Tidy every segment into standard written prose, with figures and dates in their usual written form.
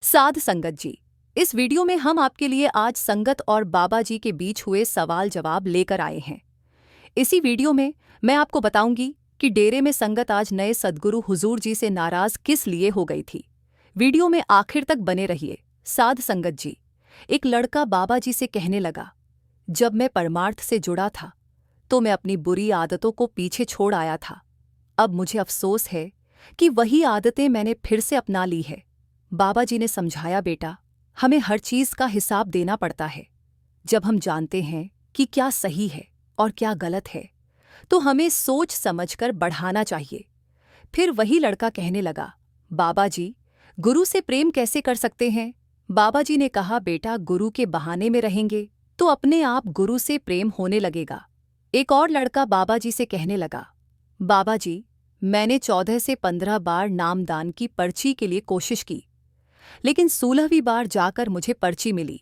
साध संगत जी, इस वीडियो में हम आपके लिए आज संगत और बाबा जी के बीच हुए सवाल जवाब लेकर आए हैं। इसी वीडियो में मैं आपको बताऊंगी कि डेरे में संगत आज नए सद्गुरु हुजूर जी से नाराज किस लिए हो गई थी। वीडियो में आखिर तक बने रहिए। साध संगत जी, एक लड़का बाबा जी से कहने लगा, जब मैं परमार्थ से जुड़ा था तो मैं अपनी बुरी आदतों को पीछे छोड़ आया था। अब मुझे अफसोस है कि वही आदतें मैंने फिर से अपना ली है। बाबा जी ने समझाया, बेटा, हमें हर चीज का हिसाब देना पड़ता है। जब हम जानते हैं कि क्या सही है और क्या गलत है तो हमें सोच समझकर बढ़ाना चाहिए। फिर वही लड़का कहने लगा, बाबा जी, गुरु से प्रेम कैसे कर सकते हैं? बाबा जी ने कहा, बेटा, गुरु के बहाने में रहेंगे तो अपने आप गुरु से प्रेम होने लगेगा। एक और लड़का बाबा जी से कहने लगा, बाबा जी, मैंने 14 से 15 बार नामदान की पर्ची के लिए कोशिश की, लेकिन 16वीं बार जाकर मुझे पर्ची मिली।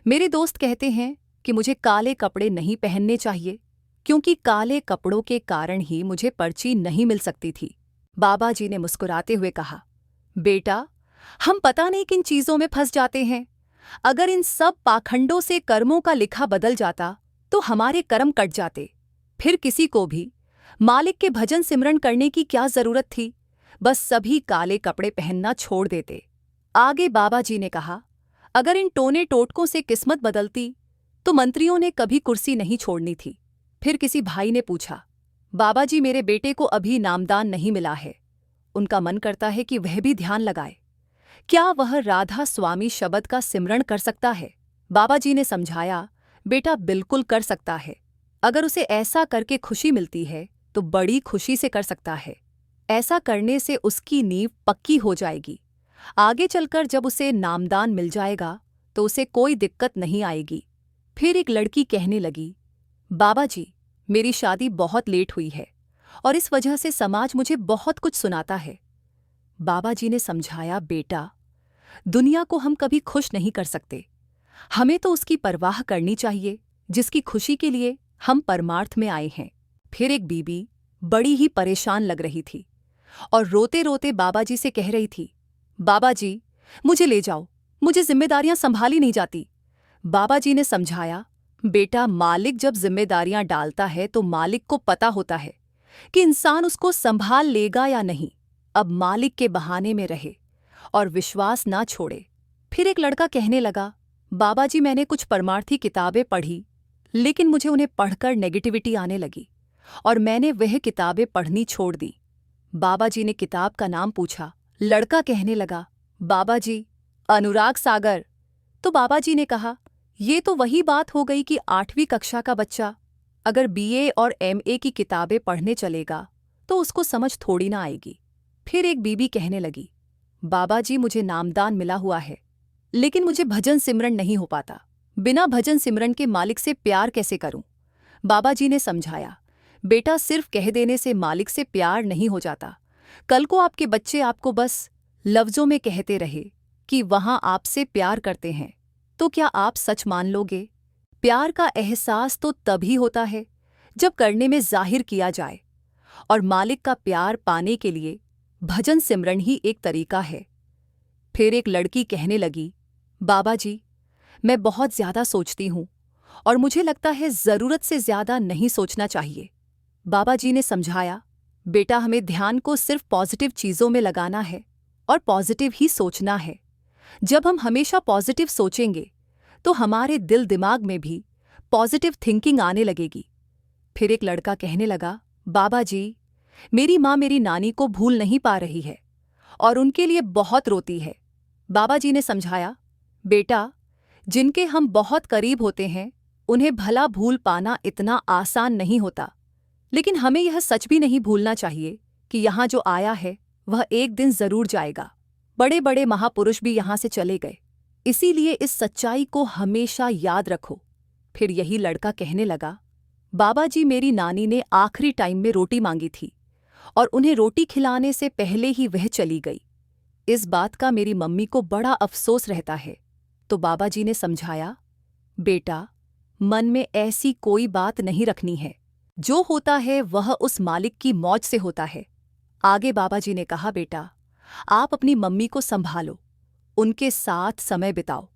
मेरे दोस्त कहते हैं कि मुझे काले कपड़े नहीं पहनने चाहिए, क्योंकि काले कपड़ों के कारण ही मुझे पर्ची नहीं मिल सकती थी। बाबा जी ने मुस्कुराते हुए कहा, बेटा, हम पता नहीं किन चीजों में फंस जाते हैं। अगर इन सब पाखंडों से कर्मों का लिखा बदल जाता तो हमारे कर्म कट जाते। फिर किसी को भी मालिक के भजन सिमरन करने की क्या जरूरत थी? बस सभी काले कपड़े पहनना छोड़ देते। आगे बाबा जी ने कहा, अगर इन टोने टोटकों से किस्मत बदलती तो मंत्रियों ने कभी कुर्सी नहीं छोड़नी थी। फिर किसी भाई ने पूछा, बाबा जी, मेरे बेटे को अभी नामदान नहीं मिला है। उनका मन करता है कि वह भी ध्यान लगाए। क्या वह राधा स्वामी शब्द का सिमरण कर सकता है? बाबा जी ने समझाया, बेटा, बिल्कुल कर सकता है। अगर उसे ऐसा करके खुशी मिलती है तो बड़ी खुशी से कर सकता है। ऐसा करने से उसकी नींव पक्की हो जाएगी। आगे चलकर जब उसे नामदान मिल जाएगा तो उसे कोई दिक्कत नहीं आएगी। फिर एक लड़की कहने लगी, बाबा जी, मेरी शादी बहुत लेट हुई है और इस वजह से समाज मुझे बहुत कुछ सुनाता है। बाबा जी ने समझाया, बेटा, दुनिया को हम कभी खुश नहीं कर सकते। हमें तो उसकी परवाह करनी चाहिए जिसकी खुशी के लिए हम परमार्थ में आए हैं। फिर एक बीबी बड़ी ही परेशान लग रही थी और रोते रोते बाबा जी से कह रही थी, बाबा जी, मुझे ले जाओ, मुझे जिम्मेदारियां संभाली नहीं जाती। बाबा जी ने समझाया, बेटा, मालिक जब जिम्मेदारियां डालता है तो मालिक को पता होता है कि इंसान उसको संभाल लेगा या नहीं। अब मालिक के बहाने में रहे और विश्वास ना छोड़े। फिर एक लड़का कहने लगा, बाबा जी, मैंने कुछ परमार्थी किताबें पढ़ी, लेकिन मुझे उन्हें पढ़कर नेगेटिविटी आने लगी और मैंने वह किताबें पढ़नी छोड़ दी। बाबा जी ने किताब का नाम पूछा। लड़का कहने लगा, बाबा जी, अनुराग सागर। तो बाबा जी ने कहा, ये तो वही बात हो गई कि 8वीं कक्षा का बच्चा अगर बीए और एमए की किताबें पढ़ने चलेगा तो उसको समझ थोड़ी ना आएगी। फिर एक बीबी कहने लगी, बाबा जी, मुझे नामदान मिला हुआ है, लेकिन मुझे भजन सिमरन नहीं हो पाता। बिना भजन सिमरन के मालिक से प्यार कैसे करूं? बाबा जी ने समझाया, बेटा, सिर्फ कह देने से मालिक से प्यार नहीं हो जाता। कल को आपके बच्चे आपको बस लफ्जों में कहते रहे कि वहां आपसे प्यार करते हैं, तो क्या आप सच मान लोगे? प्यार का एहसास तो तभी होता है जब करने में जाहिर किया जाए, और मालिक का प्यार पाने के लिए भजन सिमरन ही एक तरीका है। फिर एक लड़की कहने लगी, बाबा जी, मैं बहुत ज्यादा सोचती हूं और मुझे लगता है जरूरत से ज्यादा नहीं सोचना चाहिए। बाबा जी ने समझाया, बेटा, हमें ध्यान को सिर्फ पॉजिटिव चीजों में लगाना है और पॉजिटिव ही सोचना है। जब हम हमेशा पॉजिटिव सोचेंगे तो हमारे दिल दिमाग में भी पॉजिटिव थिंकिंग आने लगेगी। फिर एक लड़का कहने लगा, बाबा जी, मेरी माँ मेरी नानी को भूल नहीं पा रही है और उनके लिए बहुत रोती है। बाबा जी ने समझाया, बेटा, जिनके हम बहुत करीब होते हैं उन्हें भला भूल पाना इतना आसान नहीं होता, लेकिन हमें यह सच भी नहीं भूलना चाहिए कि यहाँ जो आया है वह एक दिन जरूर जाएगा। बड़े बड़े महापुरुष भी यहाँ से चले गए, इसीलिए इस सच्चाई को हमेशा याद रखो। फिर यही लड़का कहने लगा, बाबा जी, मेरी नानी ने आखिरी टाइम में रोटी मांगी थी और उन्हें रोटी खिलाने से पहले ही वह चली गई। इस बात का मेरी मम्मी को बड़ा अफसोस रहता है। तो बाबा जी ने समझाया, बेटा, मन में ऐसी कोई बात नहीं रखनी है। जो होता है वह उस मालिक की मौज से होता है। आगे बाबा जी ने कहा, बेटा, आप अपनी मम्मी को संभालो, उनके साथ समय बिताओ,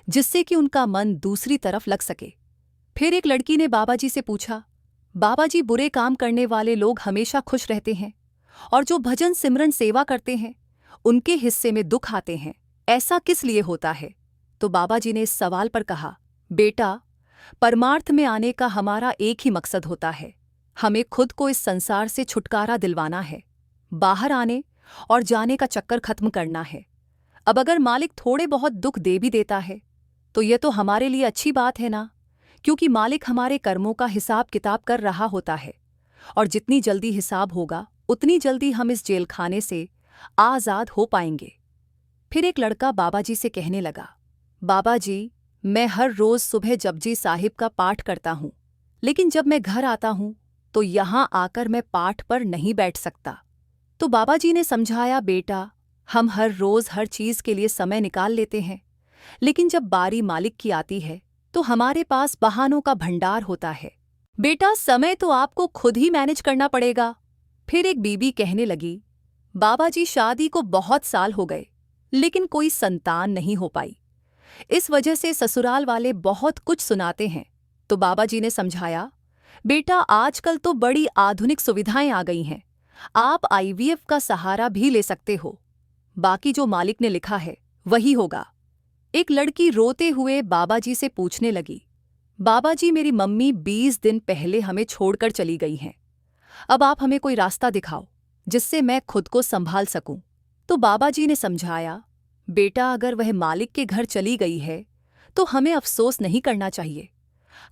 जिससे कि उनका मन दूसरी तरफ लग सके। फिर एक लड़की ने बाबा जी से पूछा, बाबा जी, बुरे काम करने वाले लोग हमेशा खुश रहते हैं और जो भजन सिमरन सेवा करते हैं उनके हिस्से में दुख आते हैं, ऐसा किस लिए होता है? तो बाबा जी ने इस सवाल पर कहा, बेटा, परमार्थ में आने का हमारा एक ही मकसद होता है, हमें खुद को इस संसार से छुटकारा दिलवाना है, बाहर आने और जाने का चक्कर खत्म करना है। अब अगर मालिक थोड़े बहुत दुख दे भी देता है तो यह तो हमारे लिए अच्छी बात है ना, क्योंकि मालिक हमारे कर्मों का हिसाब किताब कर रहा होता है और जितनी जल्दी हिसाब होगा उतनी जल्दी हम इस जेलखाने से आज़ाद हो पाएंगे। फिर एक लड़का बाबा जी से कहने लगा, बाबा जी, मैं हर रोज़ सुबह जपजी साहिब का पाठ करता हूँ, लेकिन जब मैं घर आता हूँ तो यहाँ आकर मैं पाठ पर नहीं बैठ सकता। तो बाबा जी ने समझाया, बेटा, हम हर रोज़ हर चीज़ के लिए समय निकाल लेते हैं, लेकिन जब बारी मालिक की आती है तो हमारे पास बहानों का भंडार होता है। बेटा, समय तो आपको खुद ही मैनेज करना पड़ेगा। फिर एक बीबी कहने लगी, बाबा जी, शादी को बहुत साल हो गए लेकिन कोई संतान नहीं हो पाई, इस वजह से ससुराल वाले बहुत कुछ सुनाते हैं। तो बाबा जी ने समझाया, बेटा, आजकल तो बड़ी आधुनिक सुविधाएं आ गई हैं, आप आईवीएफ का सहारा भी ले सकते हो, बाकी जो मालिक ने लिखा है वही होगा। एक लड़की रोते हुए बाबा जी से पूछने लगी, बाबा जी, मेरी मम्मी 20 दिन पहले हमें छोड़कर चली गई हैं, अब आप हमें कोई रास्ता दिखाओ जिससे मैं खुद को संभाल सकूं। तो बाबा जी ने समझाया, बेटा, अगर वह मालिक के घर चली गई है तो हमें अफसोस नहीं करना चाहिए,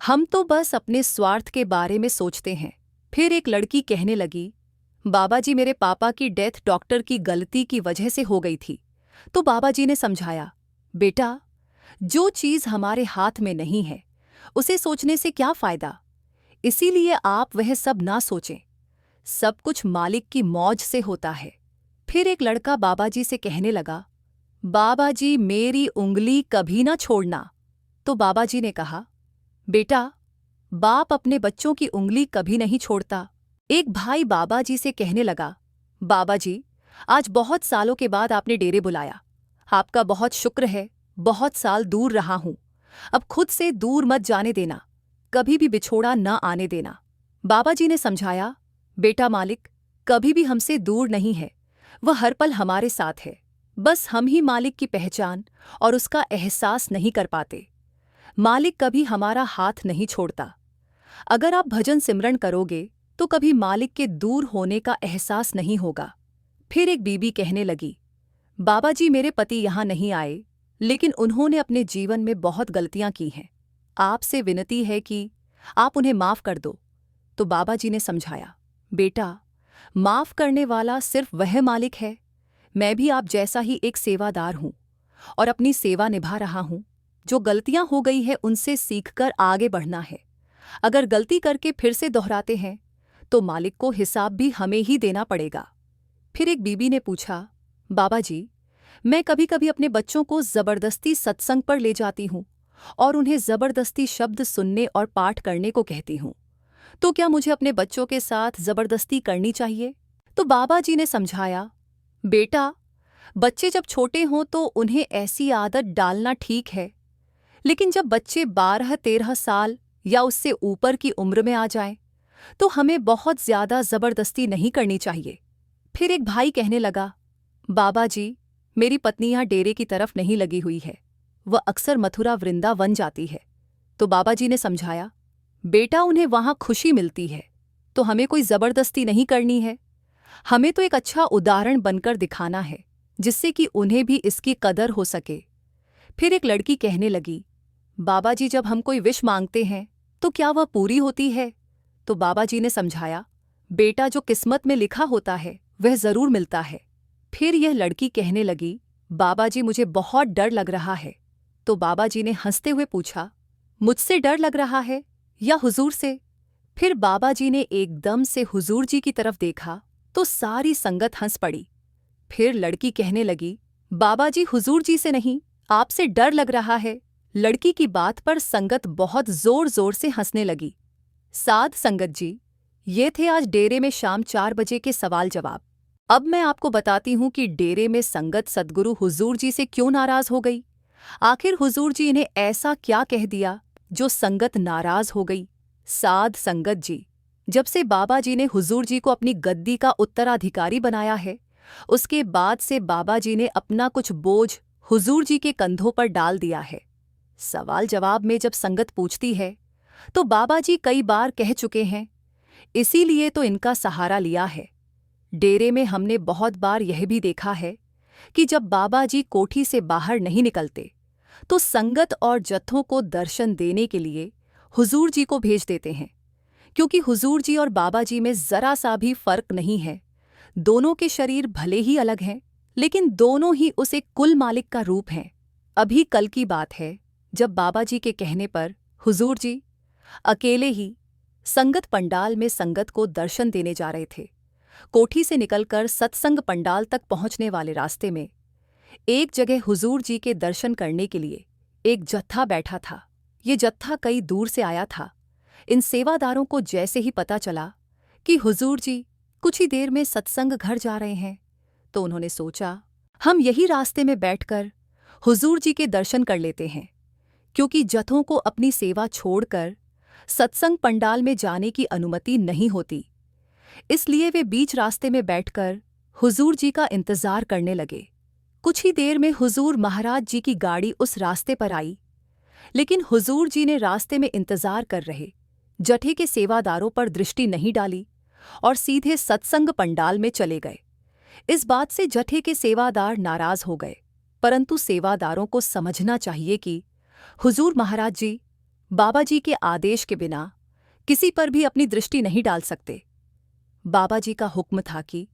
हम तो बस अपने स्वार्थ के बारे में सोचते हैं। फिर एक लड़की कहने लगी, बाबा जी, मेरे पापा की डेथ डॉक्टर की गलती की वजह से हो गई थी। तो बाबा जी ने समझाया, बेटा, जो चीज़ हमारे हाथ में नहीं है उसे सोचने से क्या फ़ायदा, इसीलिए आप वह सब ना सोचें, सब कुछ मालिक की मौज से होता है। फिर एक लड़का बाबा जी से कहने लगा, बाबा जी, मेरी उंगली कभी ना छोड़ना। तो बाबा जी ने कहा, बेटा, बाप अपने बच्चों की उंगली कभी नहीं छोड़ता। एक भाई बाबा जी से कहने लगा, बाबा जी, आज बहुत सालों के बाद आपने डेरे बुलाया, आपका बहुत शुक्र है, बहुत साल दूर रहा हूं, अब खुद से दूर मत जाने देना, कभी भी बिछोड़ा न आने देना। बाबा जी ने समझाया, बेटा, मालिक कभी भी हमसे दूर नहीं है, वह हर पल हमारे साथ है, बस हम ही मालिक की पहचान और उसका एहसास नहीं कर पाते। मालिक कभी हमारा हाथ नहीं छोड़ता। अगर आप भजन सिमरन करोगे तो कभी मालिक के दूर होने का एहसास नहीं होगा। फिर एक बीबी कहने लगी, बाबा जी, मेरे पति यहाँ नहीं आए, लेकिन उन्होंने अपने जीवन में बहुत गलतियां की हैं, आपसे विनती है कि आप उन्हें माफ़ कर दो। तो बाबा जी ने समझाया, बेटा, माफ़ करने वाला सिर्फ वह मालिक है, मैं भी आप जैसा ही एक सेवादार हूँ और अपनी सेवा निभा रहा हूँ। जो गलतियां हो गई है उनसे सीखकर आगे बढ़ना है, अगर गलती करके फिर से दोहराते हैं तो मालिक को हिसाब भी हमें ही देना पड़ेगा। फिर एक बीबी ने पूछा, बाबा जी, मैं कभी कभी अपने बच्चों को ज़बरदस्ती सत्संग पर ले जाती हूँ और उन्हें ज़बरदस्ती शब्द सुनने और पाठ करने को कहती हूँ, तो क्या मुझे अपने बच्चों के साथ ज़बरदस्ती करनी चाहिए? तो बाबा जी ने समझाया, बेटा, बच्चे जब छोटे हों तो उन्हें ऐसी आदत डालना ठीक है, लेकिन जब बच्चे 12-13 साल या उससे ऊपर की उम्र में आ जाएं, तो हमें बहुत ज़्यादा ज़बरदस्ती नहीं करनी चाहिए। फिर एक भाई कहने लगा, बाबा जी, मेरी पत्नी यहाँ डेरे की तरफ नहीं लगी हुई है, वह अक्सर मथुरा वृंदावन जाती है। तो बाबा जी ने समझाया, बेटा, उन्हें वहाँ खुशी मिलती है, तो हमें कोई ज़बरदस्ती नहीं करनी है, हमें तो एक अच्छा उदाहरण बनकर दिखाना है जिससे कि उन्हें भी इसकी कदर हो सके। फिर एक लड़की कहने लगी, बाबा जी, जब हम कोई विश मांगते हैं तो क्या वह पूरी होती है? तो बाबा जी ने समझाया, बेटा, जो किस्मत में लिखा होता है वह ज़रूर मिलता है। फिर यह लड़की कहने लगी, बाबा जी, मुझे बहुत डर लग रहा है। तो बाबा जी ने हंसते हुए पूछा, मुझसे डर लग रहा है या हुजूर से? फिर बाबा जी ने एकदम से हुजूर जी की तरफ देखा तो सारी संगत हंस पड़ी। फिर लड़की कहने लगी, बाबा जी, हुजूर जी से नहीं, आपसे डर लग रहा है। लड़की की बात पर संगत बहुत जोर जोर से हंसने लगी। साध संगत जी, ये थे आज डेरे में शाम 4 बजे के सवाल जवाब। अब मैं आपको बताती हूँ कि डेरे में संगत सद्गुरु हुजूर जी से क्यों नाराज हो गई। आखिर हुजूर जी ने ऐसा क्या कह दिया जो संगत नाराज हो गई। साध संगत जी, जब से बाबा जी ने हुजूर जी को अपनी गद्दी का उत्तराधिकारी बनाया है, उसके बाद से बाबा जी ने अपना कुछ बोझ हुजूर जी के कंधों पर डाल दिया है। सवाल जवाब में जब संगत पूछती है तो बाबा जी कई बार कह चुके हैं, इसीलिए तो इनका सहारा लिया है। डेरे में हमने बहुत बार यह भी देखा है कि जब बाबा जी कोठी से बाहर नहीं निकलते तो संगत और जत्थों को दर्शन देने के लिए हुजूर जी को भेज देते हैं, क्योंकि हुजूर जी और बाबा जी में जरा सा भी फर्क नहीं है। दोनों के शरीर भले ही अलग हैं, लेकिन दोनों ही उस एक कुल मालिक का रूप हैं। अभी कल की बात है, जब बाबा जी के कहने पर हुजूर जी अकेले ही संगत पंडाल में संगत को दर्शन देने जा रहे थे। कोठी से निकलकर सत्संग पंडाल तक पहुंचने वाले रास्ते में एक जगह हुजूर जी के दर्शन करने के लिए एक जत्था बैठा था। ये जत्था कई दूर से आया था। इन सेवादारों को जैसे ही पता चला कि हुजूर जी कुछ ही देर में सत्संग घर जा रहे हैं, तो उन्होंने सोचा, हम यही रास्ते में बैठकर हुजूर जी के दर्शन कर लेते हैं, क्योंकि जत्थों को अपनी सेवा छोड़कर सत्संग पंडाल में जाने की अनुमति नहीं होती। इसलिए वे बीच रास्ते में बैठकर हुजूर जी का इंतजार करने लगे। कुछ ही देर में हुजूर महाराज जी की गाड़ी उस रास्ते पर आई, लेकिन हुजूर जी ने रास्ते में इंतजार कर रहे जत्थे के सेवादारों पर दृष्टि नहीं डाली और सीधे सत्संग पंडाल में चले गए। इस बात से जत्थे के सेवादार नाराज हो गए, परंतु सेवादारों को समझना चाहिए कि हुजूर महाराज जी बाबा जी के आदेश के बिना किसी पर भी अपनी दृष्टि नहीं डाल सकते। बाबा जी का हुक्म था कि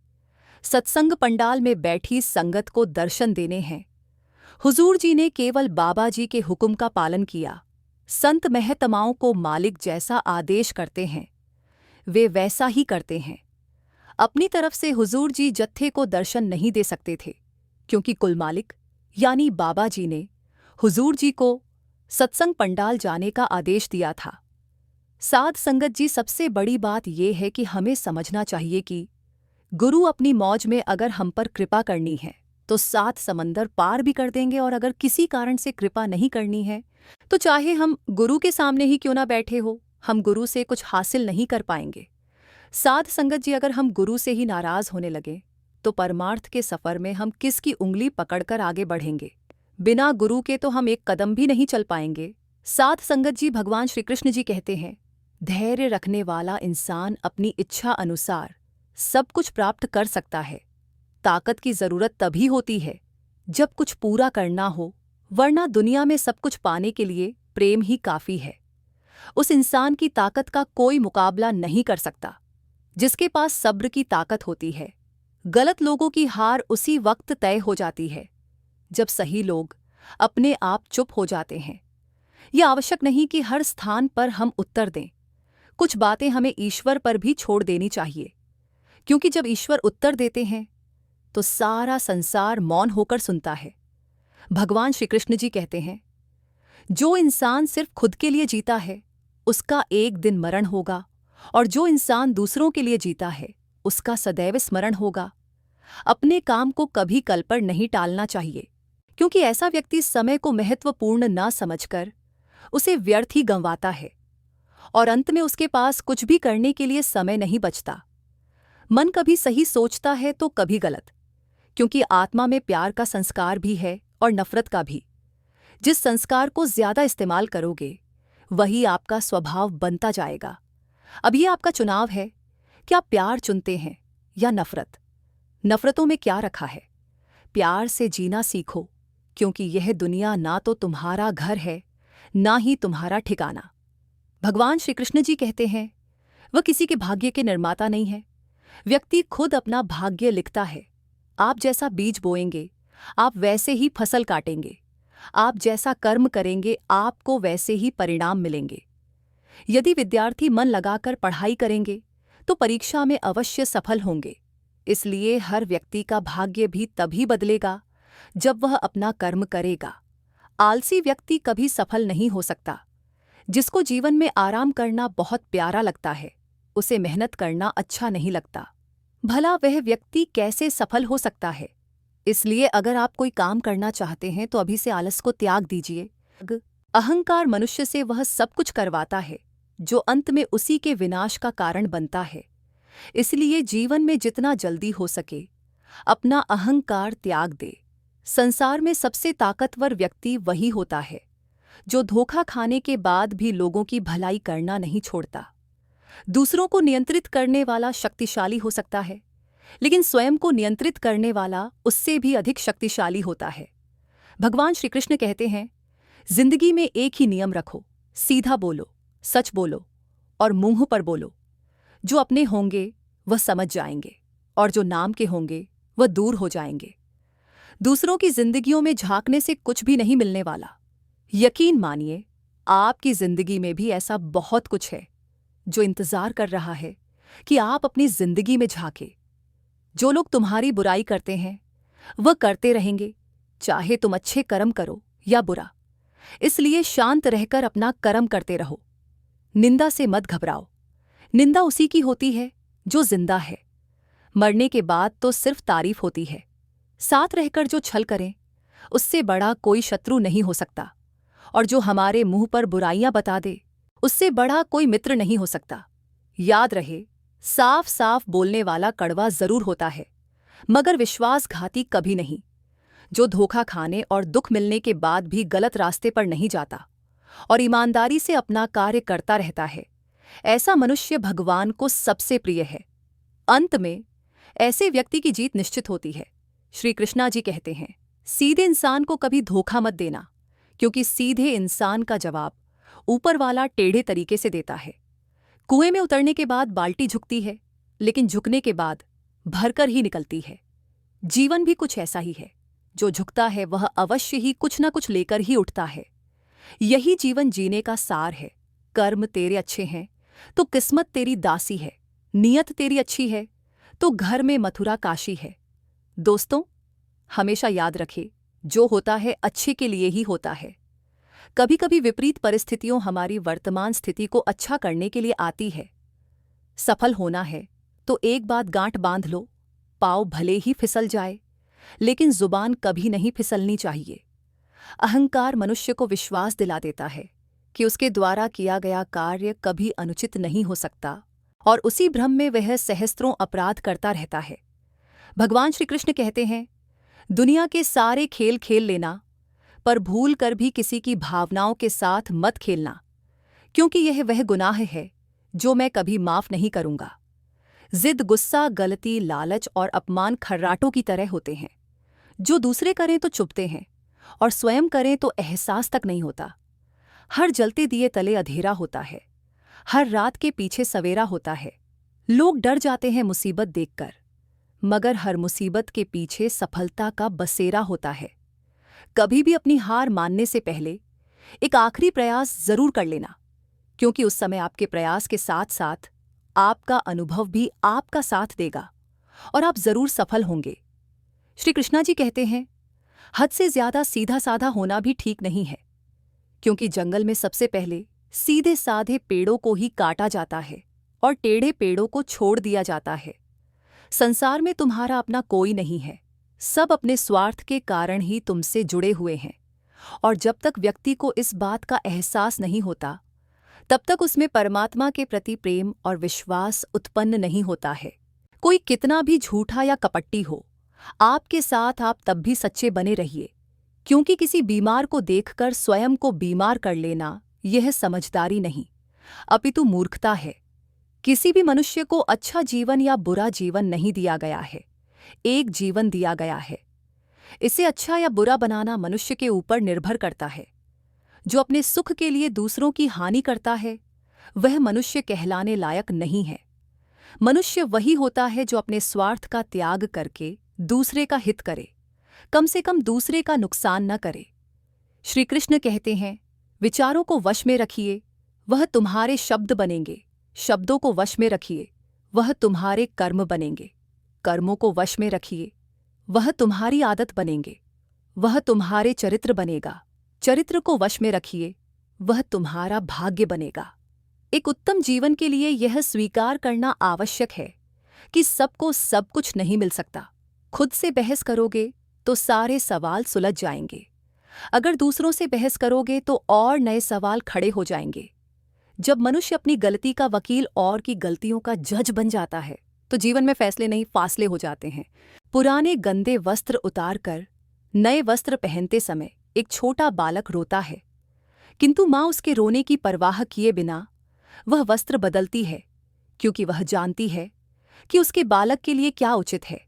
सत्संग पंडाल में बैठी संगत को दर्शन देने हैं। हुजूर जी ने केवल बाबा जी के हुक्म का पालन किया। संत महतमाओं को मालिक जैसा आदेश करते हैं, वे वैसा ही करते हैं। अपनी तरफ से हुजूर जी जत्थे को दर्शन नहीं दे सकते थे, क्योंकि कुल मालिक यानी बाबा जी ने हुजूर जी को सत्संग पंडाल जाने का आदेश दिया था। साध संगत जी, सबसे बड़ी बात यह है कि हमें समझना चाहिए कि गुरु अपनी मौज में अगर हम पर कृपा करनी है तो 7 समंदर पार भी कर देंगे, और अगर किसी कारण से कृपा नहीं करनी है तो चाहे हम गुरु के सामने ही क्यों ना बैठे हो, हम गुरु से कुछ हासिल नहीं कर पाएंगे। साध संगत जी, अगर हम गुरु से ही नाराज होने लगे तो परमार्थ के सफर में हम किसकी उंगली पकड़कर आगे बढ़ेंगे। बिना गुरु के तो हम एक कदम भी नहीं चल पाएंगे। साध संगत जी, भगवान श्री कृष्ण जी कहते हैं, धैर्य रखने वाला इंसान अपनी इच्छा अनुसार सब कुछ प्राप्त कर सकता है। ताकत की जरूरत तभी होती है जब कुछ पूरा करना हो, वरना दुनिया में सब कुछ पाने के लिए प्रेम ही काफी है। उस इंसान की ताकत का कोई मुकाबला नहीं कर सकता जिसके पास सब्र की ताकत होती है। गलत लोगों की हार उसी वक्त तय हो जाती है जब सही लोग अपने आप चुप हो जाते हैं। यह आवश्यक नहीं कि हर स्थान पर हम उत्तर दें। कुछ बातें हमें ईश्वर पर भी छोड़ देनी चाहिए, क्योंकि जब ईश्वर उत्तर देते हैं तो सारा संसार मौन होकर सुनता है। भगवान श्री कृष्ण जी कहते हैं, जो इंसान सिर्फ खुद के लिए जीता है उसका एक दिन मरण होगा, और जो इंसान दूसरों के लिए जीता है उसका सदैव स्मरण होगा। अपने काम को कभी कल पर नहीं टालना चाहिए, क्योंकि ऐसा व्यक्ति समय को महत्वपूर्ण ना समझकर उसे व्यर्थ ही गंवाता है, और अंत में उसके पास कुछ भी करने के लिए समय नहीं बचता। मन कभी सही सोचता है तो कभी गलत, क्योंकि आत्मा में प्यार का संस्कार भी है और नफरत का भी। जिस संस्कार को ज्यादा इस्तेमाल करोगे वही आपका स्वभाव बनता जाएगा। अब ये आपका चुनाव है कि आप प्यार चुनते हैं या नफरत। नफरतों में क्या रखा है? प्यार से जीना सीखो, क्योंकि यह दुनिया ना तो तुम्हारा घर है ना ही तुम्हारा ठिकाना। भगवान श्री कृष्ण जी कहते हैं, वह किसी के भाग्य के निर्माता नहीं है। व्यक्ति खुद अपना भाग्य लिखता है। आप जैसा बीज बोएंगे आप वैसे ही फसल काटेंगे। आप जैसा कर्म करेंगे आपको वैसे ही परिणाम मिलेंगे। यदि विद्यार्थी मन लगाकर पढ़ाई करेंगे तो परीक्षा में अवश्य सफल होंगे। इसलिए हर व्यक्ति का भाग्य भी तभी बदलेगा जब वह अपना कर्म करेगा। आलसी व्यक्ति कभी सफल नहीं हो सकता। जिसको जीवन में आराम करना बहुत प्यारा लगता है उसे मेहनत करना अच्छा नहीं लगता। भला वह व्यक्ति कैसे सफल हो सकता है? इसलिए अगर आप कोई काम करना चाहते हैं तो अभी से आलस को त्याग दीजिए। अहंकार मनुष्य से वह सब कुछ करवाता है जो अंत में उसी के विनाश का कारण बनता है। इसलिए जीवन में जितना जल्दी हो सके अपना अहंकार त्याग दे। संसार में सबसे ताकतवर व्यक्ति वही होता है जो धोखा खाने के बाद भी लोगों की भलाई करना नहीं छोड़ता। दूसरों को नियंत्रित करने वाला शक्तिशाली हो सकता है, लेकिन स्वयं को नियंत्रित करने वाला उससे भी अधिक शक्तिशाली होता है। भगवान श्री कृष्ण कहते हैं, जिंदगी में एक ही नियम रखो, सीधा बोलो, सच बोलो और मुंह पर बोलो। जो अपने होंगे वह समझ जाएंगे और जो नाम के होंगे वह दूर हो जाएंगे। दूसरों की जिंदगियों में झांकने से कुछ भी नहीं मिलने वाला। यकीन मानिए, आपकी जिंदगी में भी ऐसा बहुत कुछ है जो इंतजार कर रहा है कि आप अपनी जिंदगी में झांके। जो लोग तुम्हारी बुराई करते हैं वह करते रहेंगे, चाहे तुम अच्छे कर्म करो या बुरा। इसलिए शांत रहकर अपना कर्म करते रहो। निंदा से मत घबराओ। निंदा उसी की होती है जो जिंदा है। मरने के बाद तो सिर्फ तारीफ होती है। साथ रहकर जो छल करें उससे बड़ा कोई शत्रु नहीं हो सकता, और जो हमारे मुंह पर बुराइयां बता दे उससे बड़ा कोई मित्र नहीं हो सकता। याद रहे, साफ साफ बोलने वाला कड़वा जरूर होता है मगर विश्वासघाती कभी नहीं। जो धोखा खाने और दुख मिलने के बाद भी गलत रास्ते पर नहीं जाता और ईमानदारी से अपना कार्य करता रहता है, ऐसा मनुष्य भगवान को सबसे प्रिय है। अंत में ऐसे व्यक्ति की जीत निश्चित होती है। श्री कृष्णा जी कहते हैं, सीधे इंसान को कभी धोखा मत देना, क्योंकि सीधे इंसान का जवाब ऊपर वाला टेढ़े तरीके से देता है। कुएं में उतरने के बाद बाल्टी झुकती है, लेकिन झुकने के बाद भरकर ही निकलती है। जीवन भी कुछ ऐसा ही है। जो झुकता है वह अवश्य ही कुछ न कुछ लेकर ही उठता है। यही जीवन जीने का सार है। कर्म तेरे अच्छे हैं तो किस्मत तेरी दासी है। नियत तेरी अच्छी है तो घर में मथुरा काशी है। दोस्तों, हमेशा याद रखें, जो होता है अच्छे के लिए ही होता है। कभी कभी विपरीत परिस्थितियों हमारी वर्तमान स्थिति को अच्छा करने के लिए आती है। सफल होना है तो एक बात गांठ बांध लो, पाँव भले ही फिसल जाए लेकिन जुबान कभी नहीं फिसलनी चाहिए। अहंकार मनुष्य को विश्वास दिला देता है कि उसके द्वारा किया गया कार्य कभी अनुचित नहीं हो सकता, और उसी भ्रम में वह सहस्त्रों अपराध करता रहता है। भगवान श्री कृष्ण कहते हैं, दुनिया के सारे खेल खेल लेना, पर भूल कर भी किसी की भावनाओं के साथ मत खेलना, क्योंकि यह वह गुनाह है जो मैं कभी माफ नहीं करूंगा। जिद, गुस्सा, गलती, लालच और अपमान खर्राटों की तरह होते हैं, जो दूसरे करें तो चुभते हैं और स्वयं करें तो एहसास तक नहीं होता। हर जलते दिए तले अंधेरा होता है, हर रात के पीछे सवेरा होता है। लोग डर जाते हैं मुसीबत देखकर, मगर हर मुसीबत के पीछे सफलता का बसेरा होता है। कभी भी अपनी हार मानने से पहले एक आखिरी प्रयास जरूर कर लेना, क्योंकि उस समय आपके प्रयास के साथ साथ आपका अनुभव भी आपका साथ देगा और आप जरूर सफल होंगे। श्री कृष्णा जी कहते हैं, हद से ज्यादा सीधा साधा होना भी ठीक नहीं है, क्योंकि जंगल में सबसे पहले सीधे साधे पेड़ों को ही काटा जाता है और टेढ़े पेड़ों को छोड़ दिया जाता है। संसार में तुम्हारा अपना कोई नहीं है, सब अपने स्वार्थ के कारण ही तुमसे जुड़े हुए हैं, और जब तक व्यक्ति को इस बात का एहसास नहीं होता तब तक उसमें परमात्मा के प्रति प्रेम और विश्वास उत्पन्न नहीं होता है। कोई कितना भी झूठा या कपटी हो, आपके साथ आप तब भी सच्चे बने रहिए, क्योंकि किसी बीमार को देखकर स्वयं को बीमार कर लेना यह समझदारी नहीं, अपितु मूर्खता है। किसी भी मनुष्य को अच्छा जीवन या बुरा जीवन नहीं दिया गया है, एक जीवन दिया गया है। इसे अच्छा या बुरा बनाना मनुष्य के ऊपर निर्भर करता है। जो अपने सुख के लिए दूसरों की हानि करता है वह मनुष्य कहलाने लायक नहीं है। मनुष्य वही होता है जो अपने स्वार्थ का त्याग करके दूसरे का हित करे, कम से कम दूसरे का नुकसान न करे। श्री कृष्ण कहते हैं, विचारों को वश में रखिए, वह तुम्हारे शब्द बनेंगे। शब्दों को वश में रखिए, वह तुम्हारे कर्म बनेंगे। कर्मों को वश में रखिए, वह तुम्हारी आदत बनेंगे, वह तुम्हारे चरित्र बनेगा। चरित्र को वश में रखिए, वह तुम्हारा भाग्य बनेगा। एक उत्तम जीवन के लिए यह स्वीकार करना आवश्यक है कि सबको सब कुछ नहीं मिल सकता। खुद से बहस करोगे तो सारे सवाल सुलझ जाएंगे। अगर दूसरों से बहस करोगे तो और नए सवाल खड़े हो जाएंगे। जब मनुष्य अपनी गलती का वकील और की गलतियों का जज बन जाता है तो जीवन में फैसले नहीं फासले हो जाते हैं। पुराने गंदे वस्त्र उतारकर नए वस्त्र पहनते समय एक छोटा बालक रोता है, किंतु माँ उसके रोने की परवाह किए बिना वह वस्त्र बदलती है, क्योंकि वह जानती है कि उसके बालक के लिए क्या उचित है।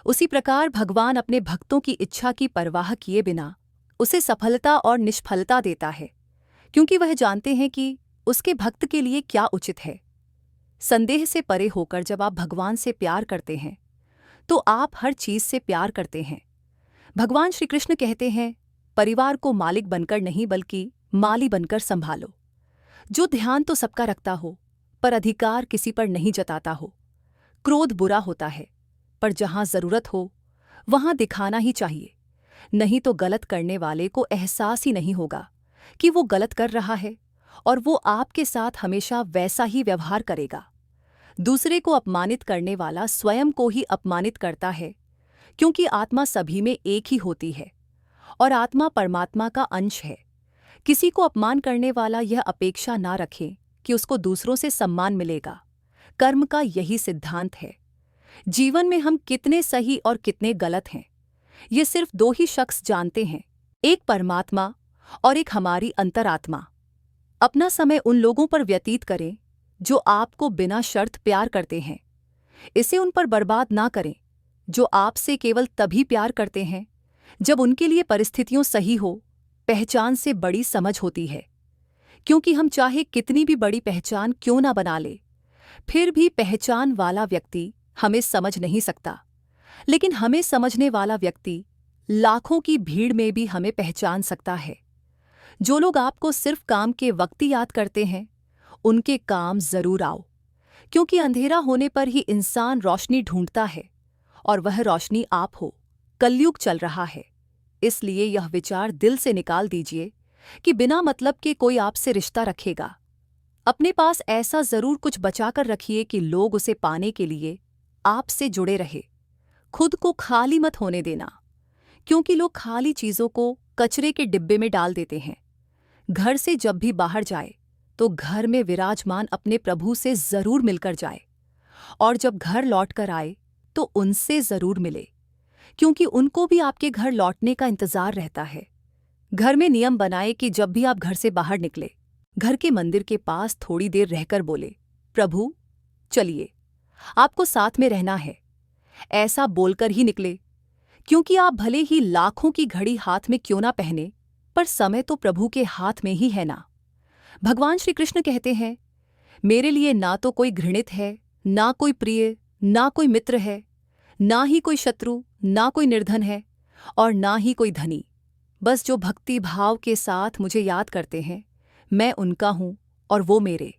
उसी प्रकार भगवान अपने भक्तों की इच्छा की परवाह किए बिना उसे सफलता और निष्फलता देता है, क्योंकि वह जानते हैं कि उसके भक्त के लिए क्या उचित है। संदेह से परे होकर जब आप भगवान से प्यार करते हैं तो आप हर चीज से प्यार करते हैं। भगवान श्री कृष्ण कहते हैं, परिवार को मालिक बनकर नहीं बल्कि माली बनकर संभालो। जो ध्यान तो सबका रखता हो पर अधिकार किसी पर नहीं जताता हो। क्रोध बुरा होता है, पर जहां जरूरत हो वहां दिखाना ही चाहिए, नहीं तो गलत करने वाले को एहसास ही नहीं होगा कि वो गलत कर रहा है और वो आपके साथ हमेशा वैसा ही व्यवहार करेगा। दूसरे को अपमानित करने वाला स्वयं को ही अपमानित करता है, क्योंकि आत्मा सभी में एक ही होती है और आत्मा परमात्मा का अंश है। किसी को अपमान करने वाला यह अपेक्षा ना रखे कि उसको दूसरों से सम्मान मिलेगा। कर्म का यही सिद्धांत है। जीवन में हम कितने सही और कितने गलत हैं, ये सिर्फ दो ही शख्स जानते हैं, एक परमात्मा और एक हमारी अंतरात्मा। अपना समय उन लोगों पर व्यतीत करें जो आपको बिना शर्त प्यार करते हैं। इसे उन पर बर्बाद ना करें जो आपसे केवल तभी प्यार करते हैं जब उनके लिए परिस्थितियां सही हो। पहचान से बड़ी समझ होती है, क्योंकि हम चाहे कितनी भी बड़ी पहचान क्यों ना बना ले, फिर भी पहचान वाला व्यक्ति हमें समझ नहीं सकता, लेकिन हमें समझने वाला व्यक्ति लाखों की भीड़ में भी हमें पहचान सकता है। जो लोग आपको सिर्फ काम के वक्त ही याद करते हैं, उनके काम जरूर आओ, क्योंकि अंधेरा होने पर ही इंसान रोशनी ढूंढता है और वह रोशनी आप हो। कलयुग चल रहा है, इसलिए यह विचार दिल से निकाल दीजिए कि बिना मतलब के कोई आपसे रिश्ता रखेगा। अपने पास ऐसा जरूर कुछ बचाकर रखिए कि लोग उसे पाने के लिए आपसे जुड़े रहे। खुद को खाली मत होने देना, क्योंकि लोग खाली चीजों को कचरे के डिब्बे में डाल देते हैं। घर से जब भी बाहर जाए तो घर में विराजमान अपने प्रभु से जरूर मिलकर जाए, और जब घर लौटकर आए तो उनसे जरूर मिले, क्योंकि उनको भी आपके घर लौटने का इंतजार रहता है। घर में नियम बनाए कि जब भी आप घर से बाहर निकले, घर के मंदिर के पास थोड़ी देर रहकर बोले, प्रभु चलिए, आपको साथ में रहना है। ऐसा बोलकर ही निकले, क्योंकि आप भले ही लाखों की घड़ी हाथ में क्यों ना पहने, पर समय तो प्रभु के हाथ में ही है ना। भगवान श्री कृष्ण कहते हैं, मेरे लिए ना तो कोई घृणित है, ना कोई प्रिय, ना कोई मित्र है, ना ही कोई शत्रु, ना कोई निर्धन है और ना ही कोई धनी। बस जो भक्ति भाव के साथ मुझे याद करते हैं, मैं उनका हूं और वो मेरे।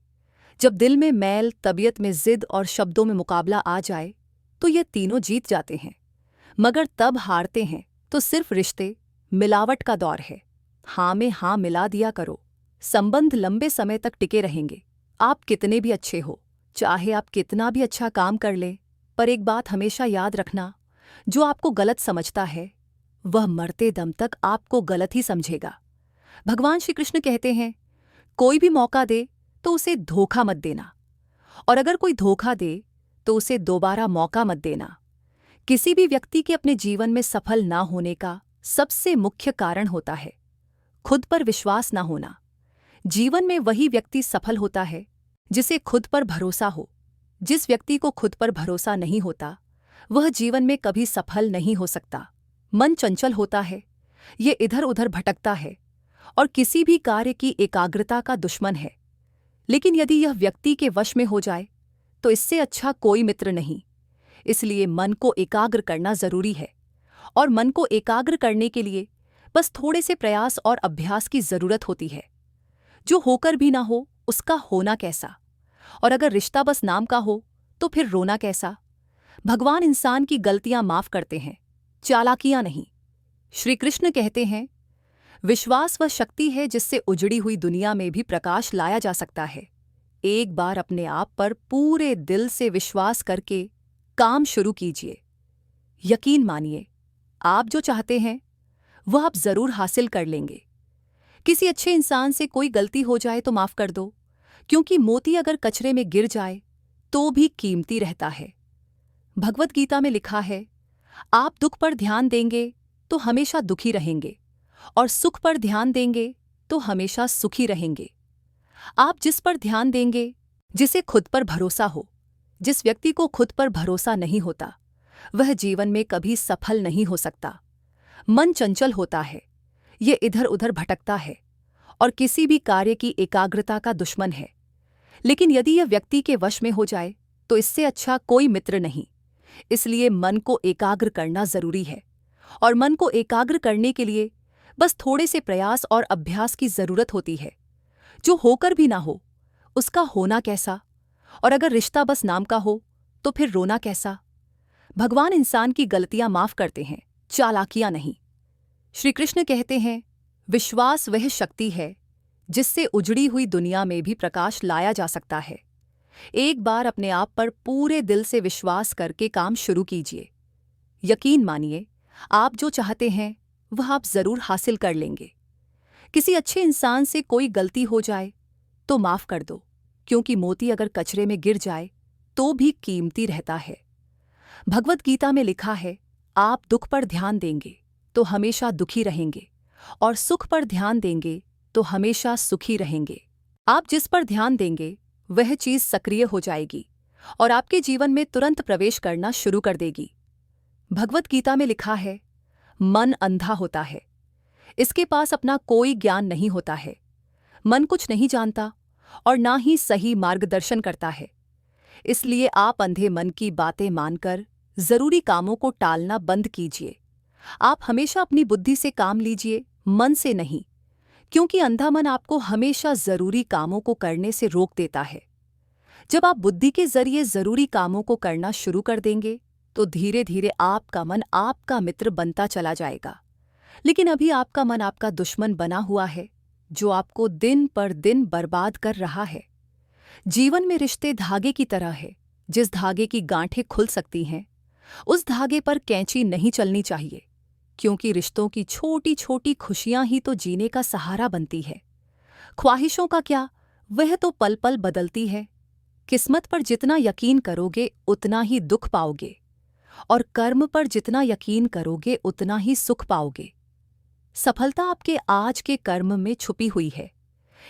जब दिल में मैल, तबीयत में जिद और शब्दों में मुकाबला आ जाए तो ये तीनों जीत जाते हैं, मगर तब हारते हैं तो सिर्फ रिश्ते मिलावट का दौर है। हाँ में हाँ मिला दिया करो, संबंध लंबे समय तक टिके रहेंगे। आप कितने भी अच्छे हो, चाहे आप कितना भी अच्छा काम कर ले, पर एक बात हमेशा याद रखना, जो आपको गलत समझता है वह मरते दम तक आपको गलत ही समझेगा। भगवान श्री कृष्ण कहते हैं, कोई भी मौका दे तो उसे धोखा मत देना, और अगर कोई धोखा दे तो उसे दोबारा मौका मत देना। किसी भी व्यक्ति के अपने जीवन में सफल ना होने का सबसे मुख्य कारण होता है खुद पर विश्वास ना होना। जीवन में वही व्यक्ति सफल होता है जिसे खुद पर भरोसा हो। जिस व्यक्ति को खुद पर भरोसा नहीं होता, वह जीवन में कभी सफल नहीं हो सकता। मन चंचल होता है, ये इधर उधर भटकता है और किसी भी कार्य की एकाग्रता का दुश्मन है। लेकिन यदि यह व्यक्ति के वश में हो जाए तो इससे अच्छा कोई मित्र नहीं। इसलिए मन को एकाग्र करना जरूरी है, और मन को एकाग्र करने के लिए बस थोड़े से प्रयास और अभ्यास की जरूरत होती है। जो होकर भी ना हो उसका होना कैसा, और अगर रिश्ता बस नाम का हो तो फिर रोना कैसा। भगवान इंसान की गलतियां माफ करते हैं, चालाकियां नहीं। श्री कृष्ण कहते हैं, विश्वास वह शक्ति है जिससे उजड़ी हुई दुनिया में भी प्रकाश लाया जा सकता है। एक बार अपने आप पर पूरे दिल से विश्वास करके काम शुरू कीजिए। यकीन मानिए, आप जो चाहते हैं वह आप जरूर हासिल कर लेंगे। किसी अच्छे इंसान से कोई गलती हो जाए तो माफ कर दो, क्योंकि मोती अगर कचरे में गिर जाए तो भी कीमती रहता है। भगवत गीता में लिखा है, आप दुख पर ध्यान देंगे तो हमेशा दुखी रहेंगे, और सुख पर ध्यान देंगे तो हमेशा सुखी रहेंगे। आप जिस पर ध्यान देंगे, जिसे खुद पर भरोसा हो, जिस व्यक्ति को खुद पर भरोसा नहीं होता, वह जीवन में कभी सफल नहीं हो सकता। मन चंचल होता है, ये इधर उधर भटकता है और किसी भी कार्य की एकाग्रता का दुश्मन है। लेकिन यदि यह व्यक्ति के वश में हो जाए तो इससे अच्छा कोई मित्र नहीं। इसलिए मन को एकाग्र करना जरूरी है, और मन को एकाग्र करने के लिए बस थोड़े से प्रयास और अभ्यास की जरूरत होती है। जो होकर भी ना हो उसका होना कैसा, और अगर रिश्ता बस नाम का हो तो फिर रोना कैसा। भगवान इंसान की गलतियां माफ करते हैं, चालाकियां नहीं। श्री कृष्ण कहते हैं, विश्वास वह शक्ति है जिससे उजड़ी हुई दुनिया में भी प्रकाश लाया जा सकता है। एक बार अपने आप पर पूरे दिल से विश्वास करके काम शुरू कीजिए। यकीन मानिए, आप जो चाहते हैं वह आप जरूर हासिल कर लेंगे। किसी अच्छे इंसान से कोई गलती हो जाए तो माफ कर दो, क्योंकि मोती अगर कचरे में गिर जाए तो भी कीमती रहता है। भगवत गीता में लिखा है, आप दुख पर ध्यान देंगे तो हमेशा दुखी रहेंगे, और सुख पर ध्यान देंगे तो हमेशा सुखी रहेंगे। आप जिस पर ध्यान देंगे वह चीज सक्रिय हो जाएगी और आपके जीवन में तुरंत प्रवेश करना शुरू कर देगी। भगवत गीता में लिखा है, मन अंधा होता है, इसके पास अपना कोई ज्ञान नहीं होता है। मन कुछ नहीं जानता और ना ही सही मार्गदर्शन करता है। इसलिए आप अंधे मन की बातें मानकर जरूरी कामों को टालना बंद कीजिए। आप हमेशा अपनी बुद्धि से काम लीजिए, मन से नहीं, क्योंकि अंधा मन आपको हमेशा जरूरी कामों को करने से रोक देता है। जब आप बुद्धि के जरिए जरूरी कामों को करना शुरू कर देंगे तो धीरे धीरे आपका मन आपका मित्र बनता चला जाएगा। लेकिन अभी आपका मन आपका दुश्मन बना हुआ है, जो आपको दिन पर दिन बर्बाद कर रहा है। जीवन में रिश्ते धागे की तरह है, जिस धागे की गांठें खुल सकती हैं उस धागे पर कैंची नहीं चलनी चाहिए, क्योंकि रिश्तों की छोटी छोटी खुशियां ही तो जीने का सहारा बनती है। ख्वाहिशों का क्या, वह तो पल पल बदलती है। किस्मत पर जितना यकीन करोगे उतना ही दुख पाओगे, और कर्म पर जितना यकीन करोगे उतना ही सुख पाओगे। सफलता आपके आज के कर्म में छुपी हुई है,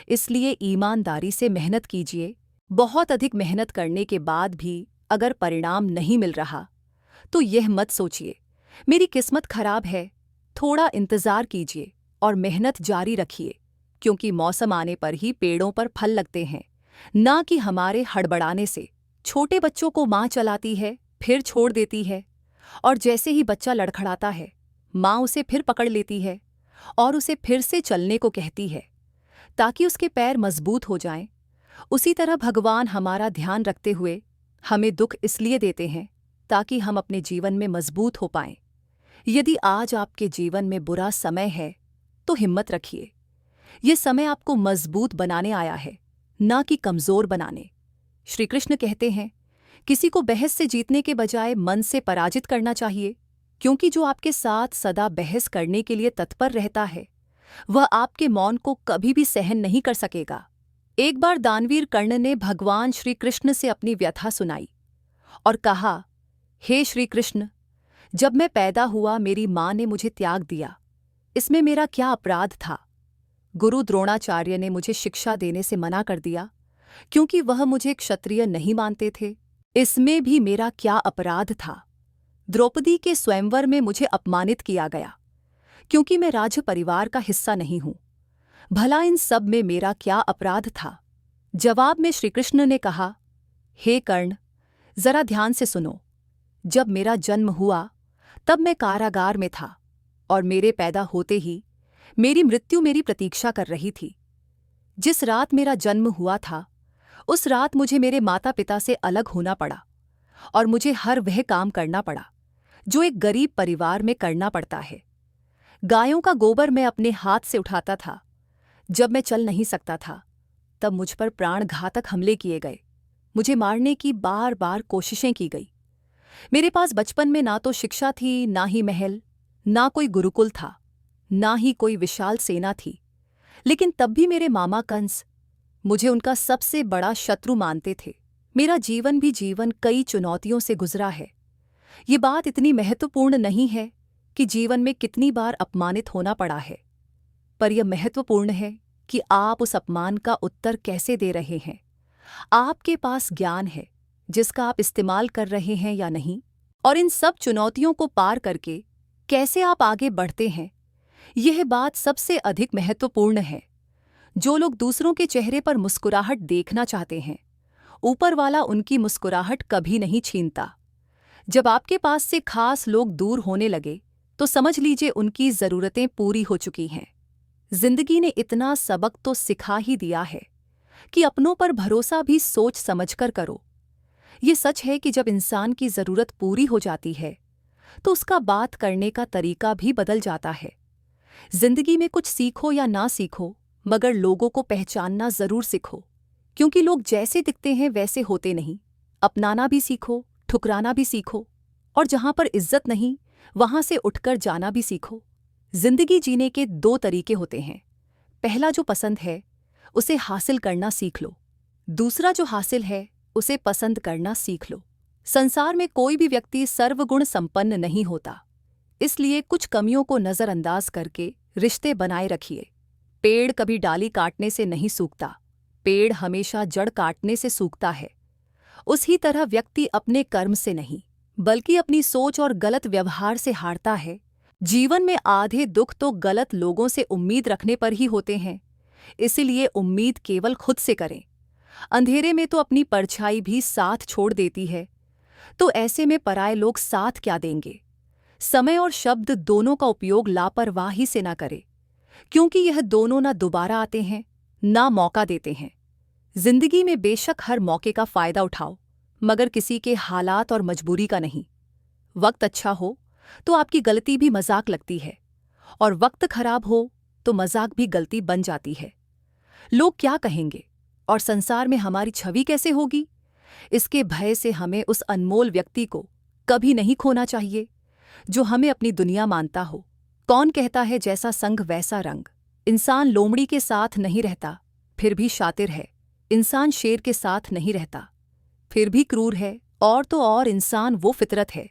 इसलिए ईमानदारी से मेहनत कीजिए। बहुत अधिक मेहनत करने के बाद भी अगर परिणाम नहीं मिल रहा तो यह मत सोचिए मेरी किस्मत खराब है। थोड़ा इंतजार कीजिए और मेहनत जारी रखिए, क्योंकि मौसम आने पर ही पेड़ों पर फल लगते हैं, ना कि हमारे हड़बड़ाने से। छोटे बच्चों को माँ चलाती है, फिर छोड़ देती है, और जैसे ही बच्चा लड़खड़ाता है माँ उसे फिर पकड़ लेती है और उसे फिर से चलने को कहती है, ताकि उसके पैर मजबूत हो जाएं। उसी तरह भगवान हमारा ध्यान रखते हुए हमें दुख इसलिए देते हैं ताकि हम अपने जीवन में मजबूत हो पाएं। यदि आज आपके जीवन में बुरा समय है तो हिम्मत रखिए। ये समय आपको मजबूत बनाने आया है, ना कि कमजोर बनाने। श्री कृष्ण कहते हैं, किसी को बहस से जीतने के बजाय मन से पराजित करना चाहिए, क्योंकि जो आपके साथ सदा बहस करने के लिए तत्पर रहता है वह आपके मौन को कभी भी सहन नहीं कर सकेगा। एक बार दानवीर कर्ण ने भगवान श्री कृष्ण से अपनी व्यथा सुनाई और कहा, हे श्री कृष्ण, जब मैं पैदा हुआ मेरी माँ ने मुझे त्याग दिया, इसमें मेरा क्या अपराध था? गुरु द्रोणाचार्य ने मुझे शिक्षा देने से मना कर दिया, क्योंकि वह मुझे क्षत्रिय नहीं मानते थे, इसमें भी मेरा क्या अपराध था? द्रौपदी के स्वयंवर में मुझे अपमानित किया गया, क्योंकि मैं राज परिवार का हिस्सा नहीं हूं, भला इन सब में मेरा क्या अपराध था? जवाब में श्रीकृष्ण ने कहा, हे कर्ण, जरा ध्यान से सुनो। जब मेरा जन्म हुआ तब मैं कारागार में था, और मेरे पैदा होते ही मेरी मृत्यु मेरी प्रतीक्षा कर रही थी। जिस रात मेरा जन्म हुआ था उस रात मुझे मेरे माता पिता से अलग होना पड़ा, और मुझे हर वह काम करना पड़ा जो एक गरीब परिवार में करना पड़ता है। गायों का गोबर मैं अपने हाथ से उठाता था। जब मैं चल नहीं सकता था तब मुझ पर प्राणघातक हमले किए गए, मुझे मारने की बार बार कोशिशें की गई। मेरे पास बचपन में ना तो शिक्षा थी, ना ही महल, ना कोई गुरुकुल था, ना ही कोई विशाल सेना थी। लेकिन तब भी मेरे मामा कंस मुझे उनका सबसे बड़ा शत्रु मानते थे। मेरा जीवन भी जीवन कई चुनौतियों से गुजरा है। ये बात इतनी महत्वपूर्ण नहीं है कि जीवन में कितनी बार अपमानित होना पड़ा है, पर यह महत्वपूर्ण है कि आप उस अपमान का उत्तर कैसे दे रहे हैं। आपके पास ज्ञान है जिसका आप इस्तेमाल कर रहे हैं या नहीं, और इन सब चुनौतियों को पार करके कैसे आप आगे बढ़ते हैं, यह बात सबसे अधिक महत्वपूर्ण है। जो लोग दूसरों के चेहरे पर मुस्कुराहट देखना चाहते हैं, ऊपर वाला उनकी मुस्कुराहट कभी नहीं छीनता। जब आपके पास से खास लोग दूर होने लगे तो समझ लीजिए उनकी ज़रूरतें पूरी हो चुकी हैं। जिंदगी ने इतना सबक तो सिखा ही दिया है कि अपनों पर भरोसा भी सोच समझकर करो। ये सच है कि जब इंसान की ज़रूरत पूरी हो जाती है तो उसका बात करने का तरीका भी बदल जाता है। जिंदगी में कुछ सीखो या ना सीखो, मगर लोगों को पहचानना ज़रूर सीखो, क्योंकि लोग जैसे दिखते हैं वैसे होते नहीं। अपनाना भी सीखो, ठुकराना भी सीखो, और जहाँ पर इज्जत नहीं वहाँ से उठकर जाना भी सीखो। जिंदगी जीने के दो तरीके होते हैं। पहला जो पसंद है उसे हासिल करना सीख लो, दूसरा जो हासिल है उसे पसंद करना सीख लो। संसार में कोई भी व्यक्ति सर्वगुण संपन्न नहीं होता, इसलिए कुछ कमियों को नज़रअंदाज करके रिश्ते बनाए रखिए। पेड़ कभी डाली काटने से नहीं सूखता, पेड़ हमेशा जड़ काटने से सूखता है। उसी तरह व्यक्ति अपने कर्म से नहीं, बल्कि अपनी सोच और गलत व्यवहार से हारता है। जीवन में आधे दुख तो गलत लोगों से उम्मीद रखने पर ही होते हैं, इसलिए उम्मीद केवल खुद से करें। अंधेरे में तो अपनी परछाई भी साथ छोड़ देती है, तो ऐसे में पराये लोग साथ क्या देंगे। समय और शब्द दोनों का उपयोग लापरवाही से ना करें, क्योंकि यह दोनों ना दोबारा आते हैं ना मौका देते हैं। जिंदगी में बेशक हर मौके का फायदा उठाओ, मगर किसी के हालात और मजबूरी का नहीं। वक्त अच्छा हो तो आपकी गलती भी मजाक लगती है, और वक्त खराब हो तो मजाक भी गलती बन जाती है। लोग क्या कहेंगे और संसार में हमारी छवि कैसे होगी, इसके भय से हमें उस अनमोल व्यक्ति को कभी नहीं खोना चाहिए जो हमें अपनी दुनिया मानता हो। कौन कहता है जैसा संग वैसा रंग। इंसान लोमड़ी के साथ नहीं रहता फिर भी शातिर है, इंसान शेर के साथ नहीं रहता फिर भी क्रूर है, और तो और इंसान वो फितरत है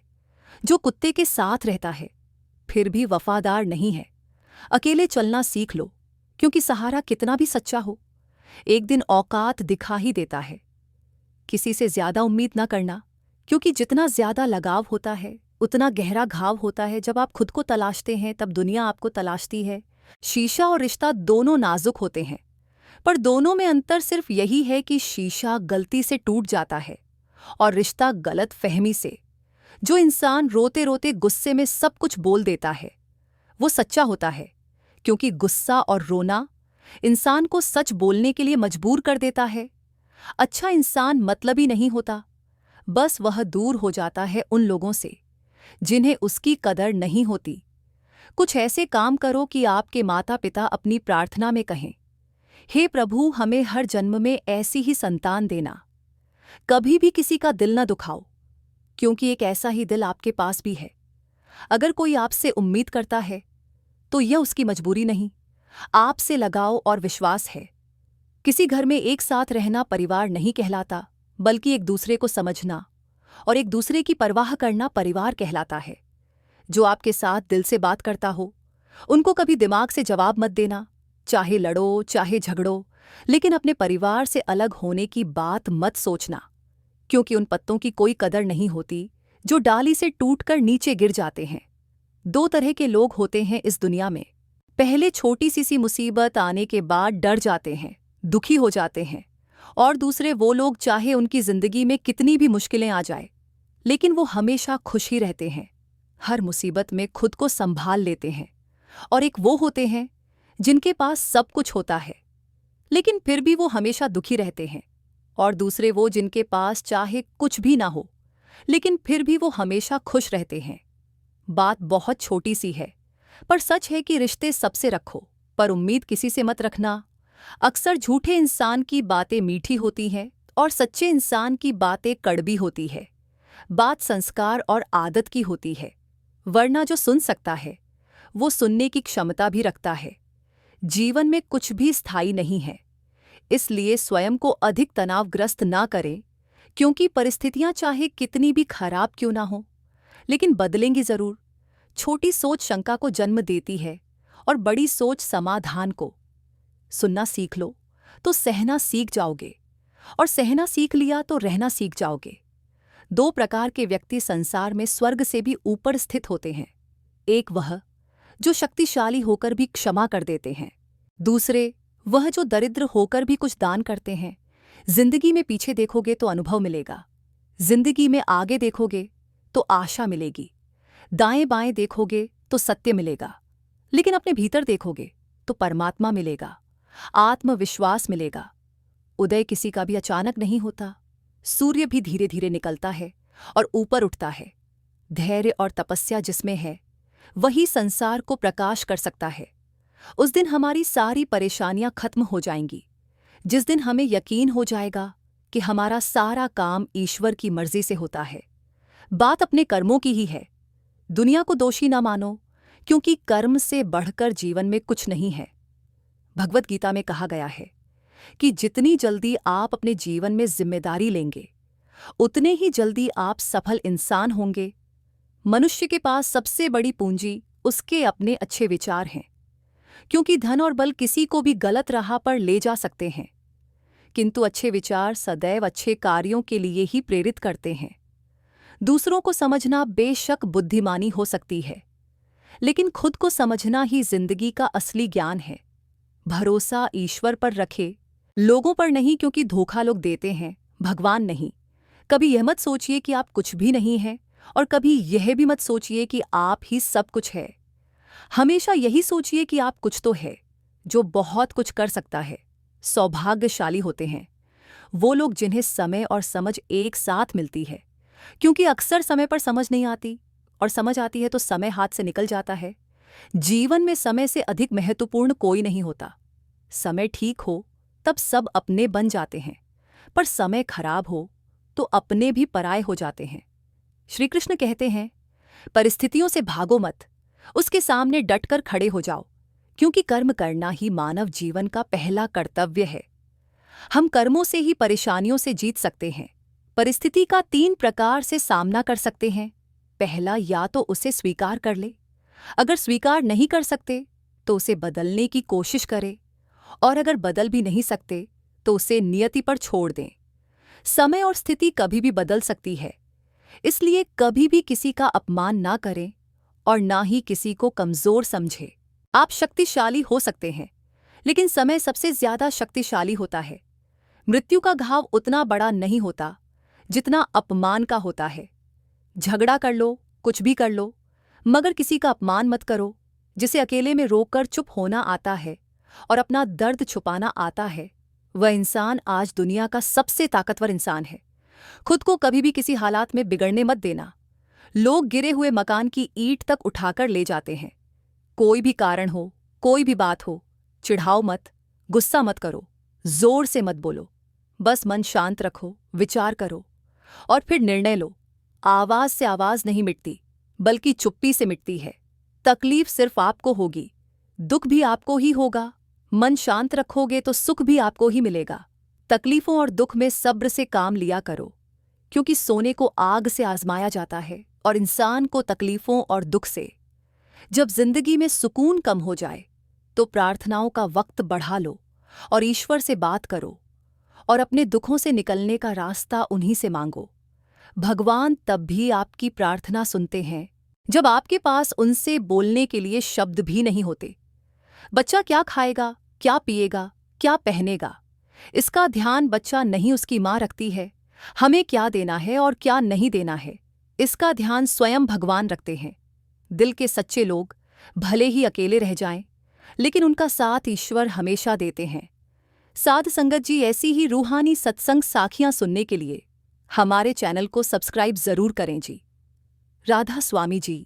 जो कुत्ते के साथ रहता है फिर भी वफादार नहीं है। अकेले चलना सीख लो, क्योंकि सहारा कितना भी सच्चा हो एक दिन औकात दिखा ही देता है। किसी से ज्यादा उम्मीद ना करना, क्योंकि जितना ज्यादा लगाव होता है उतना गहरा घाव होता है। जब आप खुद को तलाशते हैं तब दुनिया आपको तलाशती है। शीशा और रिश्ता दोनों नाजुक होते हैं, पर दोनों में अंतर सिर्फ यही है कि शीशा गलती से टूट जाता है और रिश्ता गलत फहमी से। जो इंसान रोते रोते गुस्से में सब कुछ बोल देता है वो सच्चा होता है, क्योंकि गुस्सा और रोना इंसान को सच बोलने के लिए मजबूर कर देता है। अच्छा इंसान मतलबी नहीं होता, बस वह दूर हो जाता है उन लोगों से जिन्हें उसकी कदर नहीं होती। कुछ ऐसे काम करो कि आपके माता पिता अपनी प्रार्थना में कहें, हे प्रभु हमें हर जन्म में ऐसी ही संतान देना। कभी भी किसी का दिल न दुखाओ, क्योंकि एक ऐसा ही दिल आपके पास भी है। अगर कोई आपसे उम्मीद करता है तो यह उसकी मजबूरी नहीं, आपसे लगाव और विश्वास है। किसी घर में एक साथ रहना परिवार नहीं कहलाता, बल्कि एक दूसरे को समझना और एक दूसरे की परवाह करना परिवार कहलाता है। जो आपके साथ दिल से बात करता हो उनको कभी दिमाग से जवाब मत देना, चाहे लड़ो चाहे झगड़ो, लेकिन अपने परिवार से अलग होने की बात मत सोचना, क्योंकि उन पत्तों की कोई कदर नहीं होती जो डाली से टूटकर नीचे गिर जाते हैं। दो तरह के लोग होते हैं इस दुनिया में। पहले छोटी सी मुसीबत आने के बाद डर जाते हैं, दुखी हो जाते हैं, और दूसरे वो लोग चाहे उनकी जिंदगी में कितनी भी मुश्किलें आ जाए लेकिन वो हमेशा खुश ही रहते हैं, हर मुसीबत में खुद को संभाल लेते हैं। और एक वो होते हैं जिनके पास सब कुछ होता है लेकिन फिर भी वो हमेशा दुखी रहते हैं, और दूसरे वो जिनके पास चाहे कुछ भी ना हो लेकिन फिर भी वो हमेशा खुश रहते हैं। बात बहुत छोटी सी है, पर सच है कि रिश्ते सबसे रखो पर उम्मीद किसी से मत रखना। अक्सर झूठे इंसान की बातें मीठी होती हैं और सच्चे इंसान की बातें कड़वी होती है। बात संस्कार और आदत की होती है, वरना जो सुन सकता है वो सुनने की क्षमता भी रखता है। जीवन में कुछ भी स्थायी नहीं है, इसलिए स्वयं को अधिक तनावग्रस्त ना करें, क्योंकि परिस्थितियां चाहे कितनी भी खराब क्यों ना हो, लेकिन बदलेंगी जरूर। छोटी सोच शंका को जन्म देती है और बड़ी सोच समाधान को। सुनना सीख लो तो सहना सीख जाओगे, और सहना सीख लिया तो रहना सीख जाओगे। दो प्रकार के व्यक्ति संसार में स्वर्ग से भी ऊपर स्थित होते हैं। एक वह जो शक्तिशाली होकर भी क्षमा कर देते हैं, दूसरे वह जो दरिद्र होकर भी कुछ दान करते हैं। जिंदगी में पीछे देखोगे तो अनुभव मिलेगा, जिंदगी में आगे देखोगे तो आशा मिलेगी, दाएं बाएं देखोगे तो सत्य मिलेगा, लेकिन अपने भीतर देखोगे तो परमात्मा मिलेगा, आत्मविश्वास मिलेगा। उदय किसी का भी अचानक नहीं होता, सूर्य भी धीरे धीरे निकलता है और ऊपर उठता है। धैर्य और तपस्या जिसमें है वही संसार को प्रकाश कर सकता है। उस दिन हमारी सारी परेशानियां खत्म हो जाएंगी, जिस दिन हमें यकीन हो जाएगा कि हमारा सारा काम ईश्वर की मर्जी से होता है। बात अपने कर्मों की ही है। दुनिया को दोषी ना मानो, क्योंकि कर्म से बढ़कर जीवन में कुछ नहीं है। भगवत गीता में कहा गया है कि जितनी जल्दी आप अपने जीवन में जिम्मेदारी लेंगे, उतने ही जल्दी आप सफल इंसान होंगे। मनुष्य के पास सबसे बड़ी पूंजी उसके अपने अच्छे विचार हैं, क्योंकि धन और बल किसी को भी गलत राह पर ले जा सकते हैं, किंतु अच्छे विचार सदैव अच्छे कार्यों के लिए ही प्रेरित करते हैं। दूसरों को समझना बेशक बुद्धिमानी हो सकती है, लेकिन खुद को समझना ही जिंदगी का असली ज्ञान है। भरोसा ईश्वर पर रखे, लोगों पर नहीं, क्योंकि धोखा लोग देते हैं, भगवान नहीं। कभी यह मत सोचिए कि आप कुछ भी नहीं हैं, और कभी यह भी मत सोचिए कि आप ही सब कुछ है। हमेशा यही सोचिए कि आप कुछ तो है जो बहुत कुछ कर सकता है। सौभाग्यशाली होते हैं वो लोग जिन्हें समय और समझ एक साथ मिलती है, क्योंकि अक्सर समय पर समझ नहीं आती, और समझ आती है तो समय हाथ से निकल जाता है। जीवन में समय से अधिक महत्वपूर्ण कोई नहीं होता। समय ठीक हो तब सब अपने बन जाते हैं, पर समय खराब हो तो अपने भी पराये हो जाते हैं। श्री कृष्ण कहते हैं, परिस्थितियों से भागो मत, उसके सामने डटकर खड़े हो जाओ, क्योंकि कर्म करना ही मानव जीवन का पहला कर्तव्य है। हम कर्मों से ही परेशानियों से जीत सकते हैं। परिस्थिति का 3 प्रकार से सामना कर सकते हैं। पहला, या तो उसे स्वीकार कर ले, अगर स्वीकार नहीं कर सकते तो उसे बदलने की कोशिश करें, और अगर बदल भी नहीं सकते तो उसे नियति पर छोड़ दें। समय और स्थिति कभी भी बदल सकती है, इसलिए कभी भी किसी का अपमान ना करें और ना ही किसी को कमजोर समझें। आप शक्तिशाली हो सकते हैं, लेकिन समय सबसे ज्यादा शक्तिशाली होता है। मृत्यु का घाव उतना बड़ा नहीं होता जितना अपमान का होता है। झगड़ा कर लो, कुछ भी कर लो, मगर किसी का अपमान मत करो। जिसे अकेले में रोककर चुप होना आता है और अपना दर्द छुपाना आता है, वह इंसान आज दुनिया का सबसे ताकतवर इंसान है। खुद को कभी भी किसी हालात में बिगड़ने मत देना। लोग गिरे हुए मकान की ईंट तक उठाकर ले जाते हैं। कोई भी कारण हो, कोई भी बात हो, चिढ़ाओ मत, गुस्सा मत करो, जोर से मत बोलो। बस मन शांत रखो, विचार करो और फिर निर्णय लो। आवाज से आवाज नहीं मिटती, बल्कि चुप्पी से मिटती है। तकलीफ सिर्फ आपको होगी, दुख भी आपको ही होगा। मन शांत रखोगे तो सुख भी आपको ही मिलेगा। तकलीफों और दुख में सब्र से काम लिया करो, क्योंकि सोने को आग से आजमाया जाता है और इंसान को तकलीफों और दुख से। जब जिंदगी में सुकून कम हो जाए तो प्रार्थनाओं का वक्त बढ़ा लो और ईश्वर से बात करो, और अपने दुखों से निकलने का रास्ता उन्हीं से मांगो। भगवान तब भी आपकी प्रार्थना सुनते हैं जब आपके पास उनसे बोलने के लिए शब्द भी नहीं होते। बच्चा क्या खाएगा, क्या पिएगा, क्या पहनेगा, इसका ध्यान बच्चा नहीं उसकी माँ रखती है। हमें क्या देना है और क्या नहीं देना है, इसका ध्यान स्वयं भगवान रखते हैं। दिल के सच्चे लोग भले ही अकेले रह जाएं, लेकिन उनका साथ ईश्वर हमेशा देते हैं। साध संगत जी, ऐसी ही रूहानी सत्संग साखियां सुनने के लिए हमारे चैनल को सब्सक्राइब जरूर करें जी। राधा स्वामी जी।